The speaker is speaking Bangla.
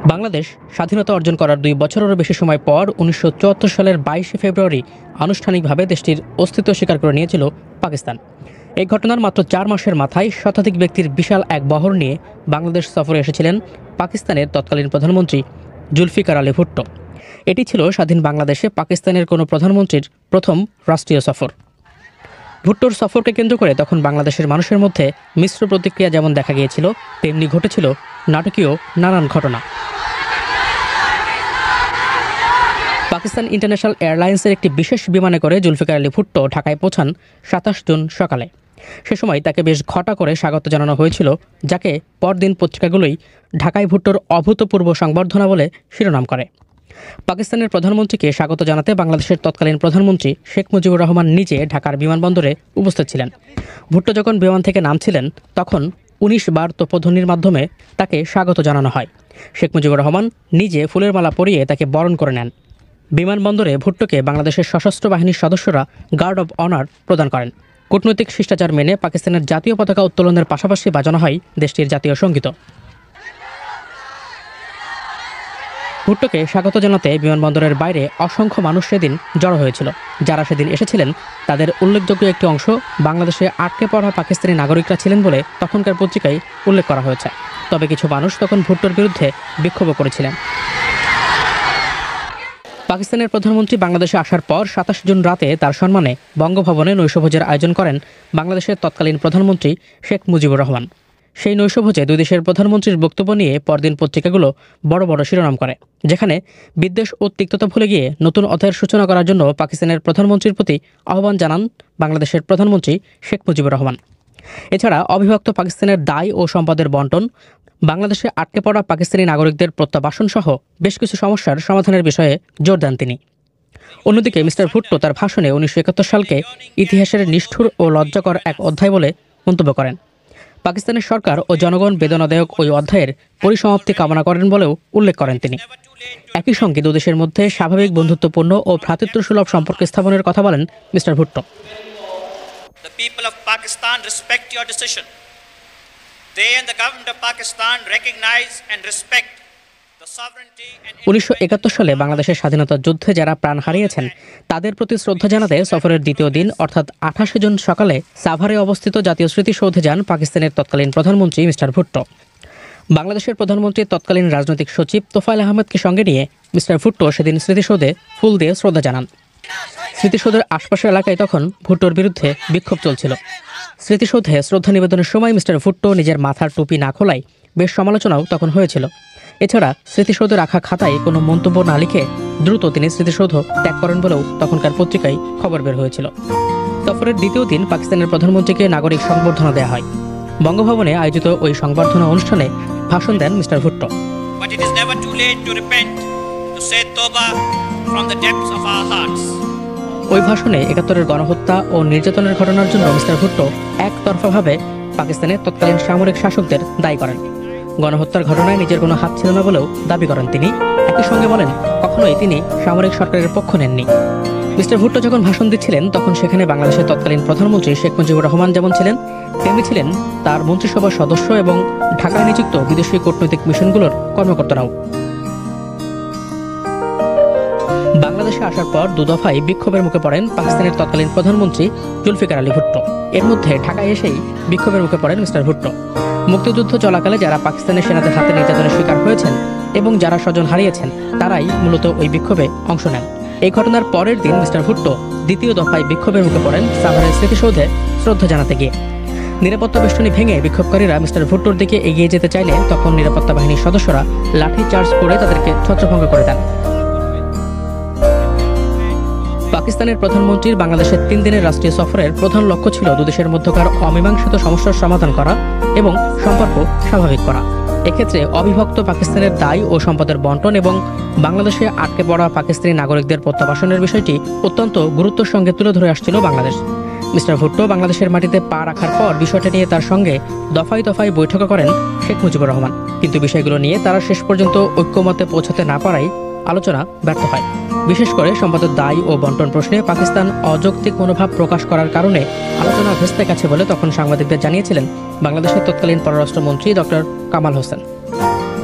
বাংলাদেশ স্বাধীনতা অর্জন করার ২ বছরেরও বেশি সময় পর ১৯৭৪ সালের ২২শে ফেব্রুয়ারি আনুষ্ঠানিকভাবে দেশটির অস্তিত্ব স্বীকার করে নিয়েছিল পাকিস্তান। এই ঘটনার মাত্র ৪ মাসের মাথায় শতাধিক ব্যক্তির বিশাল এক বহর নিয়ে বাংলাদেশ সফরে এসেছিলেন পাকিস্তানের তৎকালীন প্রধানমন্ত্রী জুলফিকার আলী ভুট্টো। এটি ছিল স্বাধীন বাংলাদেশে পাকিস্তানের কোনো প্রধানমন্ত্রীর প্রথম রাষ্ট্রীয় সফর। ভুট্টোর সফরকে কেন্দ্র করে তখন বাংলাদেশের মানুষের মধ্যে মিশ্র প্রতিক্রিয়া যেমন দেখা গিয়েছিল, তেমনি ঘটেছিল নাটকীয় নানান ঘটনা। পাকিস্তান ইন্টারন্যাশনাল এয়ারলাইন্সের একটি বিশেষ বিমানে করে জুলফিকার আলী ভুট্টো ঢাকায় পৌঁছান ২৭ জুন সকালে। সে সময় তাকে বেশ ঘটা করে স্বাগত জানানো হয়েছিল, যাকে পরদিন পত্রিকাগুলোই ঢাকায় ভুট্টোর অভূতপূর্ব সংবর্ধনা বলে শিরোনাম করে। পাকিস্তানের প্রধানমন্ত্রীকে স্বাগত জানাতে বাংলাদেশের তৎকালীন প্রধানমন্ত্রী শেখ মুজিবুর রহমান নিজে ঢাকার বিমানবন্দরে উপস্থিত ছিলেন। ভুট্টো যখন বিমান থেকে নামছিলেন তখন ১৯ বার তোপধ্বনির মাধ্যমে তাকে স্বাগত জানানো হয়। শেখ মুজিবুর রহমান নিজে ফুলের মালা পরিয়ে তাকে বরণ করে নেন। বিমানবন্দরে ভুট্টোকে বাংলাদেশের সশস্ত্র বাহিনীর সদস্যরা গার্ড অব অনার প্রদান করেন। কূটনৈতিক শিষ্টাচার মেনে পাকিস্তানের জাতীয় পতাকা উত্তোলনের পাশাপাশি বাজানো হয় দেশটির জাতীয় সঙ্গীত। ভুট্টোকে স্বাগত জানাতে বিমানবন্দরের বাইরে অসংখ্য মানুষ সেদিন জড়ো হয়েছিল। যারা সেদিন এসেছিলেন তাদের উল্লেখযোগ্য একটি অংশ বাংলাদেশে আটকে পড়া পাকিস্তানি নাগরিকরা ছিলেন বলে তখনকার পত্রিকায় উল্লেখ করা হয়েছে। তবে কিছু মানুষ তখন ভুট্টোর বিরুদ্ধে বিক্ষোভও করেছিলেন। পাকিস্তানের প্রধানমন্ত্রী বাংলাদেশে আসার পর ২৭ জুন রাতে তার সম্মানে বঙ্গভবনে নৈশভোজের আয়োজন করেন বাংলাদেশের তৎকালীন প্রধানমন্ত্রী শেখ মুজিবুর রহমান। সেই নৈশভোজে দুই দেশের প্রধানমন্ত্রীর বক্তব্য নিয়ে পরদিন পত্রিকাগুলো বড় বড় শিরোনাম করে, যেখানে বিদ্বেষ ও তিক্ততা ভুলে গিয়ে নতুন অধ্যায়ের সূচনা করার জন্য পাকিস্তানের প্রধানমন্ত্রীর প্রতি আহ্বান জানান বাংলাদেশের প্রধানমন্ত্রী শেখ মুজিবুর রহমান। এছাড়া অবিভক্ত পাকিস্তানের দায় ও সম্পদের বন্টন, বাংলাদেশে আটকে পড়া পাকিস্তানি নাগরিকদের প্রত্যাবাসন সহ বেশ কিছু সমস্যার সমাধানের বিষয়ে জোর দেন তিনি। অন্যদিকে মিস্টার ভুট্টো তার ভাষণে ১৯৭১ সালকে ইতিহাসের নিষ্ঠুর ও লজ্জাকর এক অধ্যায় বলে মন্তব্য করেন। পাকিস্তানের সরকার ও জনগণ বেদনাদায়ক ওই অধ্যায়ের পরিসমাপ্তি কামনা করেন বলেও উল্লেখ করেন তিনি। একই সঙ্গে দুদেশের মধ্যে স্বাভাবিক বন্ধুত্বপূর্ণ ও ভ্রাতৃত্বসুলভ সম্পর্ক স্থাপনের কথা বলেন mister Bhutto. The people of Pakistan respect your decision. They and the government of Pakistan recognize and respect the sovereignty and ১৯৭১ সালে বাংলাদেশের স্বাধীনতা যুদ্ধে যারা প্রাণ হারিয়েছেন তাদের প্রতি শ্রদ্ধা জানাতে সফরের দ্বিতীয় দিন অর্থাৎ ২৮ জুন সকালে সাভারে অবস্থিত জাতীয় স্মৃতিসৌধে যান পাকিস্তানের তৎকালীন প্রধানমন্ত্রী মিস্টার ভুট্টো। বাংলাদেশের প্রধানমন্ত্রী তৎকালীন রাজনৈতিক সচিব তোফায়েল আহমেদকে সঙ্গে নিয়ে মিস্টার ভুট্টো সেদিন স্মৃতিসৌধে ফুল দিয়ে শ্রদ্ধা জানান। স্মৃতিসৌধের আশপাশের এলাকায় তখন ভুট্টোর বিরুদ্ধে বিক্ষোভ চলছিল। স্মৃতিসৌধে শ্রদ্ধা নিবেদনের সময় মিস্টার ভুট্টো নিজের মাথার টুপি না খোলায় বেশ সমালোচনাও তখন হয়েছিল। এছাড়া স্মৃতিসৌধে রাখা খাতায় কোনো মন্তব্য না লিখে দ্রুত তিনি স্মৃতিসৌধ ত্যাগ করেন বলেও তখনকার পত্রিকায় খবর বের হয়েছিল। সফরের দ্বিতীয় দিন পাকিস্তানের প্রধানমন্ত্রীকে নাগরিক সংবর্ধনা দেওয়া হয়। বঙ্গভবনে আয়োজিত ওই সংবর্ধনা অনুষ্ঠানে ভাষণ দেন mister Bhutto. But it is never too late to repent, to say Toba from the depths of our hearts. ওই ভাষণে ৭১-এর গণহত্যা ও নির্যাতনের ঘটনার জন্য মিস্টার ভুট্টো একতরফাভাবে পাকিস্তানের তৎকালীন সামরিক শাসকদের দায়ী করেন। গণহত্যার ঘটনায় নিজের কোনো হাত ছিল না বলেও দাবি করেন তিনি। একই সঙ্গে বলেন কখনোই তিনি সামরিক সরকারের পক্ষ নেননি। মিস্টার ভুট্টো যখন ভাষণ দিচ্ছিলেন তখন সেখানে বাংলাদেশের তৎকালীন প্রধানমন্ত্রী শেখ মুজিবুর রহমান যেমন ছিলেন তেমনি ছিলেন তার মন্ত্রিসভার সদস্য এবং ঢাকায় নিযুক্ত বিদেশি কূটনৈতিক মিশনগুলোর কর্মকর্তারাও। বাংলাদেশে আসার পর দুদফায় বিক্ষোভের মুখে পড়েন পাকিস্তানের তৎকালীন প্রধানমন্ত্রী জুলফিকার আলী ভুট্টো। এর মধ্যে ঢাকায় এসেই বিক্ষোভের মুখে পড়েন মিস্টার ভুট্টো। মুক্তিযুদ্ধ চলাকালে যারা পাকিস্তানের সেনাদের হাতে নির্যাতনের শিকার হয়েছেন এবং যারা স্বজন হারিয়েছেন তারাই মূলত ওই বিক্ষোভে অংশ নেন। এই ঘটনার পরের দিন মিস্টার ভুট্টো দ্বিতীয় দফায় বিক্ষোভের মুখে পড়েন সাভারের স্মৃতিসৌধে শ্রদ্ধা জানাতে গিয়ে। নিরাপত্তা বেষ্টনী ভেঙে বিক্ষোভকারীরা মিস্টার ভুট্টোর দিকে এগিয়ে যেতে চাইলে তখন নিরাপত্তা বাহিনীর সদস্যরা লাঠি চার্জ করে তাদেরকে ছত্রভঙ্গ করে দেন। পাকিস্তানের প্রধানমন্ত্রীর বাংলাদেশের ৩ দিনের রাষ্ট্রীয় সফরের প্রধান লক্ষ্য ছিল দুদেশের মধ্যকার অমীমাংসিত সমস্যার সমাধান করা এবং সম্পর্ক স্বাভাবিক করা। এক্ষেত্রে অবিভক্ত পাকিস্তানের দায় ও সম্পদের বন্টন এবং বাংলাদেশে আটকে পড়া পাকিস্তানি নাগরিকদের প্রত্যাবাসনের বিষয়টি অত্যন্ত গুরুত্বের সঙ্গে তুলে ধরে আসছিল বাংলাদেশ। মিস্টার ভুট্টো বাংলাদেশের মাটিতে পা রাখার পর বিষয়টা নিয়ে তার সঙ্গে দফায় দফায় বৈঠক করেন শেখ মুজিবুর রহমান, কিন্তু বিষয়গুলো নিয়ে তারা শেষ পর্যন্ত ঐক্যমতে পৌঁছাতে না পারায় আলোচনা ব্যর্থ হয়। বিশেষ করে সম্পদের দায় ও বন্টন প্রশ্নে পাকিস্তান অযৌক্তিক মনোভাব প্রকাশ করার কারণে আলোচনা ভেস্তে গেছে বলে তখন সাংবাদিকদের জানিয়েছিলেন বাংলাদেশের তৎকালীন পররাষ্ট্রমন্ত্রী ডক্টর কামাল হোসেন।